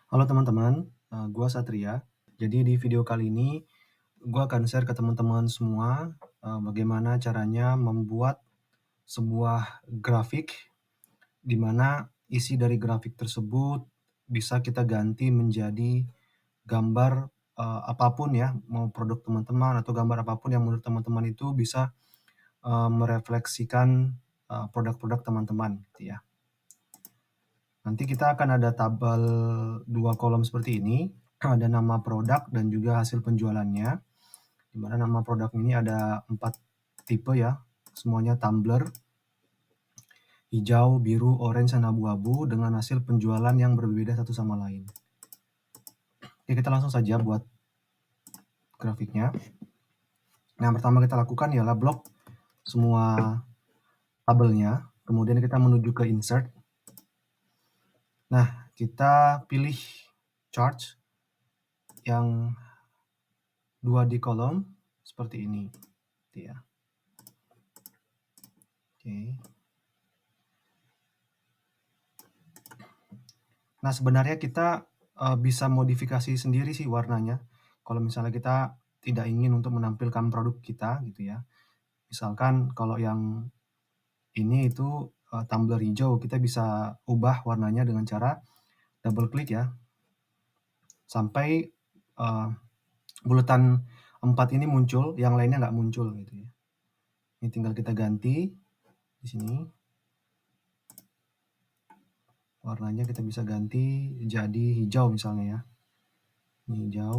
Halo teman-teman, gua Satria. Jadi di video kali ini, gua akan share ke teman-teman semua, bagaimana caranya membuat sebuah grafik, di mana isi dari grafik tersebut bisa kita ganti menjadi gambar, apapun ya, mau produk teman-teman atau gambar apapun yang menurut teman-teman itu bisa, merefleksikan, produk-produk teman-teman, gitu ya. Nanti kita akan ada tabel 2 kolom seperti ini, ada nama produk dan juga hasil penjualannya, di mana nama produk ini ada 4 tipe ya, semuanya tumbler, hijau, biru, orange, dan abu-abu dengan hasil penjualan yang berbeda satu sama lain. Oke, kita langsung saja buat grafiknya. Nah, yang pertama kita lakukan ialah blok semua tabelnya, kemudian kita menuju ke insert. Nah, kita pilih charts yang 2 di kolom seperti ini, gitu ya. Oke. Nah, sebenarnya kita, bisa modifikasi sendiri sih warnanya, kalau misalnya kita tidak ingin untuk menampilkan produk kita, gitu ya. Misalkan kalau yang ini itu, tumbler hijau, kita bisa ubah warnanya dengan cara double klik ya, sampai, bulatan 4 ini muncul, yang lainnya nggak muncul, gitu ya. Ini tinggal kita ganti di sini. Warnanya kita bisa ganti jadi hijau misalnya ya. Ini hijau.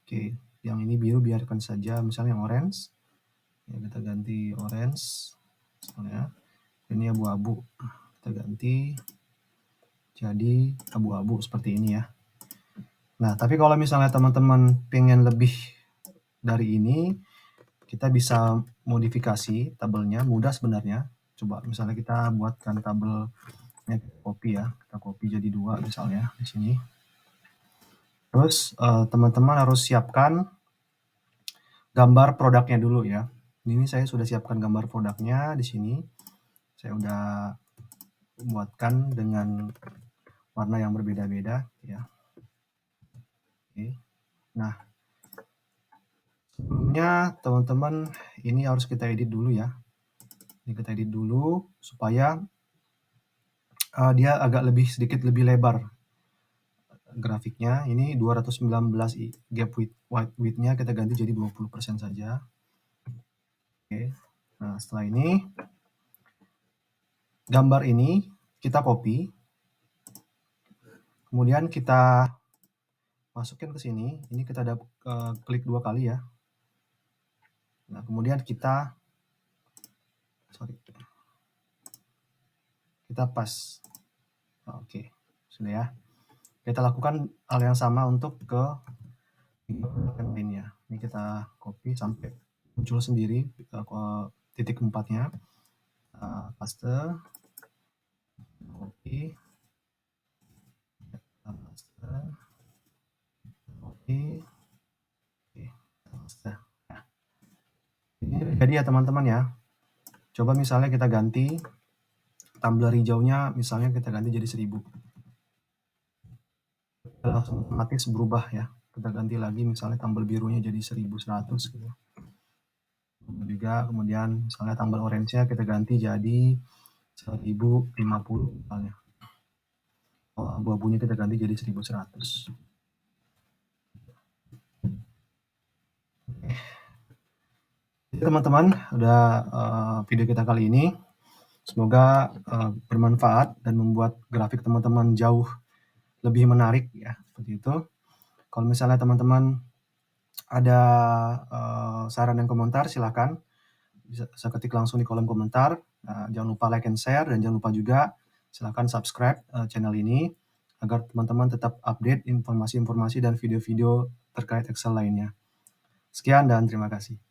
Oke, yang ini biru biarkan saja, misalnya yang orange. Ya, kita ganti orange misalnya. Ini abu-abu. Kita ganti jadi abu-abu seperti ini ya. Nah, tapi kalau misalnya teman-teman pengen lebih dari ini, kita bisa modifikasi tabelnya, mudah sebenarnya. Coba misalnya kita buatkan tabelnya copy ya, kita copy jadi 2 misalnya di sini. Terus teman-teman harus siapkan gambar produknya dulu ya. Ini saya sudah siapkan gambar produknya di sini. Saya udah buatkan dengan warna yang berbeda-beda ya. Oke. Nah, sebelumnya teman-teman ini harus kita edit dulu ya. Ini kita edit dulu supaya dia agak sedikit lebih lebar grafiknya. Ini 219 gap width-nya kita ganti jadi 20% saja. Oke. Nah, setelah ini gambar ini kita copy. Kemudian kita masukin ke sini. Ini kita klik 2 kali ya. Nah, kemudian kita pas. Oke, sudah ya. Kita lakukan hal yang sama untuk ke lainnya. Ini kita copy sampai muncul sendiri titik 4-nya. Paste. Copy. Paste. Copy. Oke, paste. Nah, ini jadi ya teman-teman ya. Coba misalnya kita ganti tumbler hijaunya, misalnya kita ganti jadi 1000. Langsung otomatis berubah ya. Kita ganti lagi misalnya tumbler birunya jadi 1100 gitu. Juga kemudian misalnya tumbler orange-nya kita ganti jadi 1050 misalnya. Abu-abunya kita ganti jadi 1100. Jadi teman-teman, udah video kita kali ini. Semoga bermanfaat dan membuat grafik teman-teman jauh lebih menarik ya, seperti itu. Kalau misalnya teman-teman ada saran dan komentar, silakan bisa ketik langsung di kolom komentar. Jangan lupa like and share, dan jangan lupa juga silakan subscribe channel ini agar teman-teman tetap update informasi-informasi dan video-video terkait Excel lainnya. Sekian dan terima kasih.